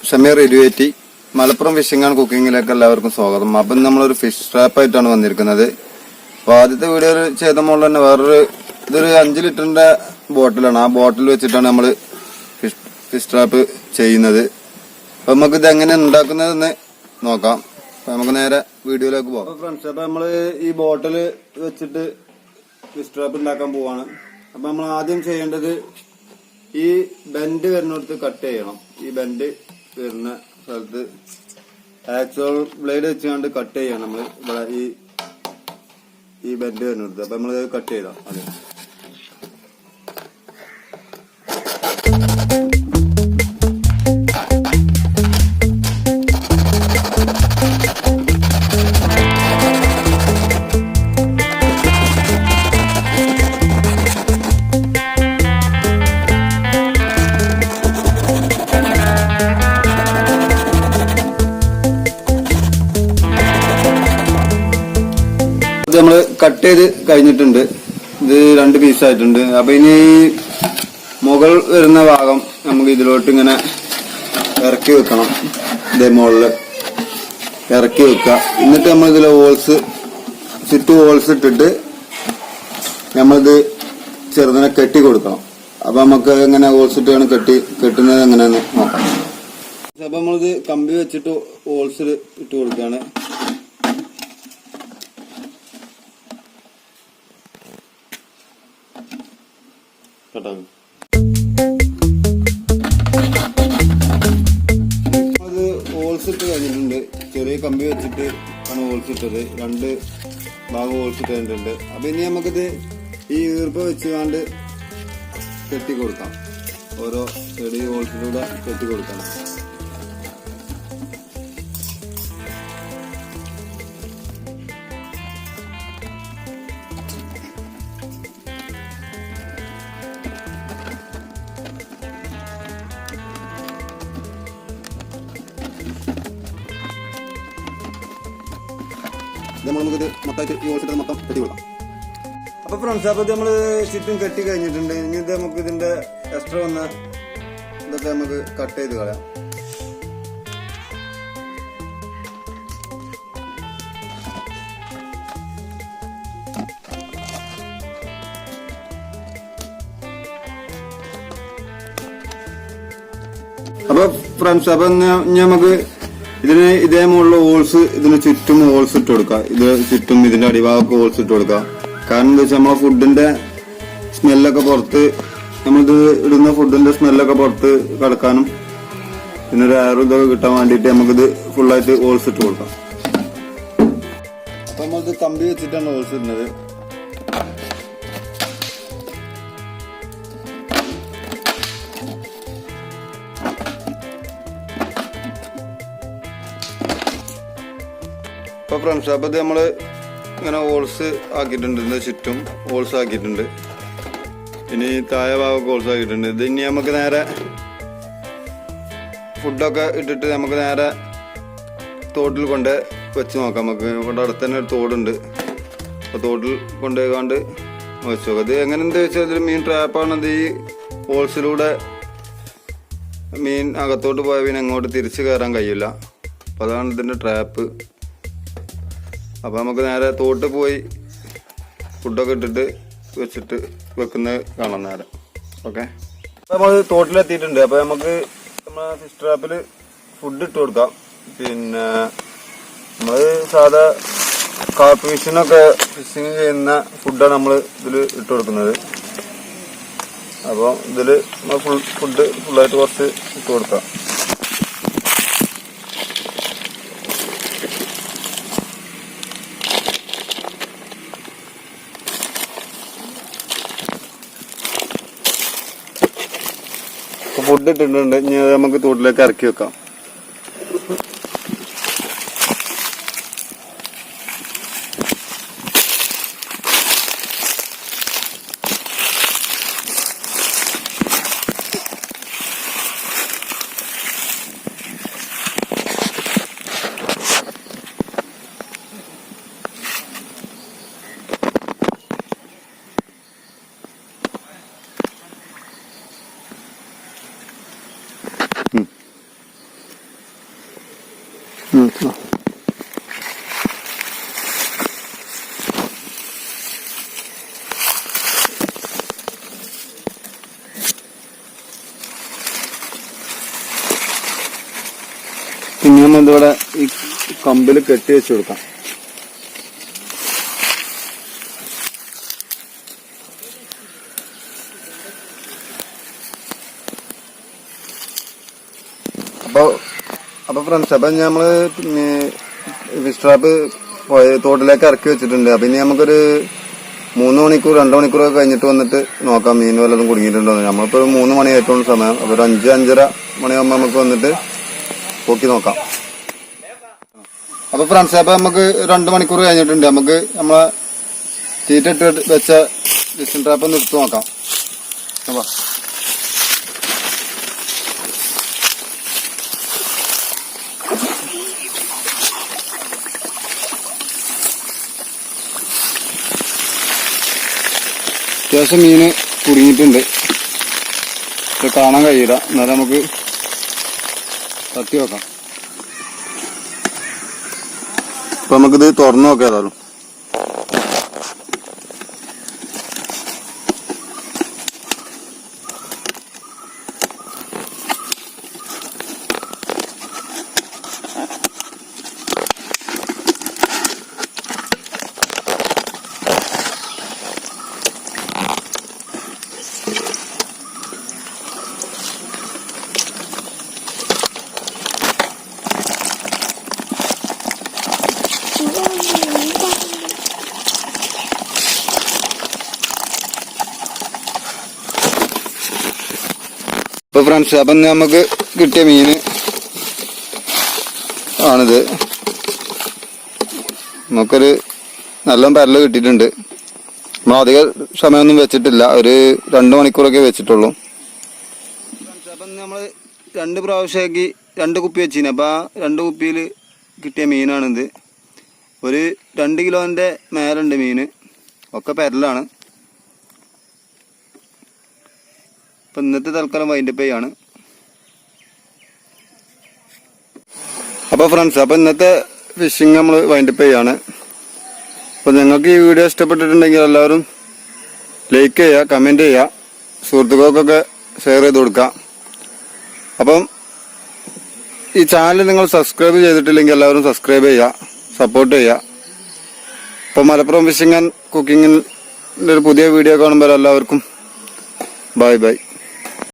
Shameer Iruvetti Malappuram phishing and കുക്കിങ്ങിലേക്ക് എല്ലാവർക്കും സ്വാഗതം. അപ്പം നമ്മളൊരു ഫിഷ് ട്രാപ്പ് ആയിട്ടാണ് വന്നിരിക്കുന്നത്. അപ്പോൾ ആദ്യത്തെ വീഡിയോ ചെയ്ത മുകളിൽ തന്നെ ഇതൊരു 5 ലിറ്ററിന്റെ ബോട്ടിലാണ്. ആ ബോട്ടിൽ വെച്ചിട്ടാണ് നമ്മൾ ഫിഷ് ട്രാപ്പ് ചെയ്യുന്നത്. അപ്പം നമുക്ക് ഇത് എങ്ങനെ ഉണ്ടാക്കുന്നതെന്ന് നോക്കാം. അപ്പം നമുക്ക് നേരെ വീഡിയോയിലേക്ക് പോകാം. ഫ്രണ്ട്സ്, അപ്പം നമ്മൾ ഈ ബോട്ടിൽ വെച്ചിട്ട് ഫിഷ് ട്രാപ്പ് ഉണ്ടാക്കാൻ പോവാണ്. അപ്പം നമ്മൾ ആദ്യം ചെയ്യേണ്ടത് ഈ ബെൻഡ് വരുന്നിടത്ത് കട്ട് ചെയ്യണം. ഈ ബെൻഡ് വരുന്ന സ്ഥലത്ത് ആക്ച്വൽ ബ്ലേഡ് വെച്ചുകൊണ്ട് കട്ട് ചെയ്യണം നമ്മൾ ഇവിടെ ഈ ബെൻഡ് വരുന്നിടത്ത്. അപ്പൊ നമ്മൾ കട്ട് ചെയ്താ അതെ. നമ്മള് കട്ട് ചെയ്ത് കഴിഞ്ഞിട്ടുണ്ട്. ഇത് 2 പീസായിട്ടുണ്ട്. അപ്പൊ ഇനി മുകൾ വരുന്ന ഭാഗം നമുക്ക് ഇതിലോട്ട് ഇങ്ങനെ ഇറക്കി വെക്കണം. ഇതേ മുകളില് ഇറക്കി വെക്കുക. എന്നിട്ട് നമ്മൾ ഇതിലെ ചുറ്റും ഹോൾസ് ഇട്ടിട്ട് നമ്മളിത് ചെറുതിനെ കെട്ടി കൊടുക്കണം. അപ്പൊ നമുക്ക് എങ്ങനെ ഹോൾസ് ഇട്ടാണ് കെട്ടുന്നത് എങ്ങനെയാന്ന് നോക്കാം. അപ്പൊ നമ്മളിത് കമ്പി വെച്ചിട്ട് ഹോൾസ് ഇട്ട് കൊടുക്കുകയാണ്. അത് ഹോൾസ് ഇട്ട് കഴിഞ്ഞിട്ടുണ്ട്. ചെറിയ കമ്പി വെച്ചിട്ട് ആണ് ഹോൾസ് ഇട്ടത്. 2 ഭാഗം ഹോൾസ് ഇട്ടിട്ടുണ്ട്. അപ്പൊ ഇനി നമുക്കിത് ഈ ഈർപ്പ വെച്ചുകൊണ്ട് കെട്ടി കൊടുക്കാം. ഓരോ ചെറിയ ഹോൾസിലൂടെ കെട്ടി കൊടുക്കണം. നമുക്കിത് മൊത്തമായിട്ട് ഈ ഹോൾസിട്ട് മൊത്തം കെട്ടി കൊടുക്കാം. അപ്പൊ ഫ്രണ്ട്സ്, അപ്പൊ നമ്മള് ചുറ്റും കെട്ടി കഴിഞ്ഞിട്ടുണ്ട്. ഇനി ഇത് നമുക്ക് ഇതിന്റെ എക്സ്ട്രാ വന്ന ഇതൊക്കെ നമുക്ക് കട്ട് ചെയ്ത് കളയാം. അപ്പൊ ഫ്രണ്ട്സ്, അപ്പൊ നമുക്ക് ഇതിന് ഇതേ മുകളിലുള്ള ഹോൾസ് ഇതിന് ചുറ്റും ഹോൾസ് ഇട്ട് കൊടുക്കാം. ഇത് ചുറ്റും ഇതിന്റെ അടിഭാഗമൊക്കെ ഹോൾസ് ഇട്ട് കൊടുക്കാം. കാരണം എന്താ വെച്ചാൽ നമ്മളെ ഫുഡിന്റെ സ്മെല്ലൊക്കെ പുറത്ത്, നമ്മളിത് ഇടുന്ന ഫുഡിന്റെ സ്മെല്ലൊക്കെ പുറത്ത് കിടക്കാനും പിന്നെ ഒരു എയർ ഇതൊക്കെ കിട്ടാൻ വേണ്ടിയിട്ട് നമുക്കിത് ഫുള്ളായിട്ട് ഹോൾസ് ഇട്ട് കൊടുക്കാം. അപ്പൊ നമ്മളിത് കമ്പി വെച്ചിട്ടാണ് ഹോൾസ് ഇടുന്നത്. അപ്പൊ ഫ്രണ്ട്സ്, അപ്പൊ ഇത് നമ്മള് ഇങ്ങനെ ഹോൾസ് ആക്കിയിട്ടുണ്ട്. ഇതിന്റെ ചുറ്റും ഹോൾസ് ആക്കിയിട്ടുണ്ട്. ഇനി താഴെ ഭാഗമൊക്കെ ഹോൾസ് ആക്കിയിട്ടുണ്ട്. ഇത് ഇനി നമുക്ക് നേരെ ഫുഡൊക്കെ ഇട്ടിട്ട് നമുക്ക് നേരെ തോട്ടിൽ കൊണ്ട് വെച്ച് നോക്കാം. നമുക്ക് ഇവിടെ അടുത്ത് തന്നെ ഒരു തോടുണ്ട്. അപ്പൊ തോട്ടിൽ കൊണ്ടുപോയിക്കാണ്ട് വെച്ച് നോക്കാം. ഇത് എങ്ങനെന്താ വെച്ചാൽ ഇതിൽ മീൻ ട്രാപ്പാണത്. ഈ ഹോൾസിലൂടെ മീൻ അകത്തോട്ട് പോയാൽ പിന്നെ അങ്ങോട്ട് തിരിച്ച് കയറാൻ കഴിയില്ല. അപ്പൊ അതാണ് ഇതിന്റെ ട്രാപ്പ്. അപ്പൊ നമുക്ക് നേരെ തോട്ട് പോയി ഫുഡൊക്കെ ഇട്ടിട്ട് വെച്ചിട്ട് വെക്കുന്നത് കാണാം നേരെ. ഓക്കെ, നമ്മൾ തോട്ടിലെത്തിയിട്ടുണ്ട്. അപ്പൊ നമുക്ക് നമ്മളെ ഫിഷ് ട്രാപ്പിൽ ഫുഡ് ഇട്ട് കൊടുക്കാം. പിന്നെ നമ്മള് സാധാ കാർപ്പ് ഫിഷിനൊക്കെ ഫിഷിങ് ചെയ്യുന്ന ഫുഡാണ് നമ്മൾ ഇതിൽ ഇട്ട് കൊടുക്കുന്നത്. അപ്പോൾ ഇതില് ഫുഡ് ഫുള്ളായിട്ട് കുറച്ച് ഇട്ട് കൊടുക്കാം. ഫുഡ് ഇട്ടിട്ടുണ്ട്. ഇനി നമുക്ക് തോട്ടിലേക്ക് ഇറക്കി വെക്കാം. പിന്നെ നമ്മളിവിടെ ഈ കമ്പിൽ കെട്ടി വെച്ച് കൊടുക്കാം. അപ്പൊ ഫ്രണ്ട്സ്, അപ്പൊ നമ്മള് ഫിഷ് ട്രാപ്പ് തോട്ടിലേക്ക് ഇറക്കി വെച്ചിട്ടുണ്ട്. അപ്പൊ ഇനി നമുക്കൊരു 3 മണിക്കൂർ 2 മണിക്കൂറൊക്കെ കഴിഞ്ഞിട്ട് വന്നിട്ട് നോക്കാം മീൻ വല്ലതും കുടുങ്ങിയിട്ടുണ്ടോ. നമ്മളിപ്പോ 3 മണി ആയിട്ടുള്ള സമയം. അപ്പൊ ഒരു 5-5:30 മണിയാകുമ്പോ നമുക്ക് വന്നിട്ട് പൊക്കി നോക്കാം. അപ്പൊ ഫ്രണ്ട്സ്, അപ്പൊ നമുക്ക് 2 മണിക്കൂർ കഴിഞ്ഞിട്ടുണ്ട്. നമുക്ക് നമ്മളെ തീറ്റ ഇട്ട് വെച്ച ഫിഷിംഗ് ട്രാപ്പ് ഒന്ന് എടുത്തു നോക്കാം. അപ്പൊ അത്യാവശ്യം മീന് കുടുങ്ങിയിട്ടുണ്ട്. കാണാൻ കഴിയില്ല, എന്നാലും നമുക്ക് തട്ടി നോക്കാം. അപ്പൊ നമുക്കിത് തുറന്നു നോക്കാം ഏതായാലും. അപ്പൊ ഫ്രണ്ട്സ്, അപ്പം നമുക്ക് കിട്ടിയ മീന് ആണിത്. നമുക്കൊരു നല്ല പരല് കിട്ടിയിട്ടുണ്ട്. നമ്മൾ അധികം സമയമൊന്നും വെച്ചിട്ടില്ല, ഒരു 2 മണിക്കൂറൊക്കെ വെച്ചിട്ടുള്ളൂ. അപ്പം നമ്മൾ 2 പ്രാവശ്യമാക്കി 2 കുപ്പി വെച്ചിന്. അപ്പം ആ 2 കുപ്പിയിൽ കിട്ടിയ മീനാണിത്. ഒരു 2 കിലോന്റെ മേലുണ്ട് മീന്, ഒക്കെ പരലാണ്. അപ്പം ഇന്നത്തെ തൽക്കാലം വൈൻഡപ്പ് ചെയ്യാണ്. അപ്പോൾ ഫ്രണ്ട്സ്, അപ്പോൾ ഇന്നത്തെ ഫിഷിങ് നമ്മൾ വൈൻഡപ്പ് ചെയ്യാണ്. അപ്പോൾ നിങ്ങൾക്ക് ഈ വീഡിയോ ഇഷ്ടപ്പെട്ടിട്ടുണ്ടെങ്കിൽ എല്ലാവരും ലൈക്ക് ചെയ്യുക, കമൻറ്റ് ചെയ്യുക, സുഹൃത്തുക്കൾക്കൊക്കെ ഷെയർ ചെയ്ത് കൊടുക്കുക. അപ്പം ഈ ചാനൽ നിങ്ങൾ സബ്സ്ക്രൈബ് ചെയ്തിട്ടില്ലെങ്കിൽ എല്ലാവരും സബ്സ്ക്രൈബ് ചെയ്യുക, സപ്പോർട്ട് ചെയ്യുക. അപ്പോൾ മലപ്പുറം ഫിഷിംഗ് ആൻഡ് കുക്കിങ്ങിൻ്റെ ഒരു പുതിയ വീഡിയോ കാണുമ്പോൾ എല്ലാവർക്കും ബൈ ബൈ.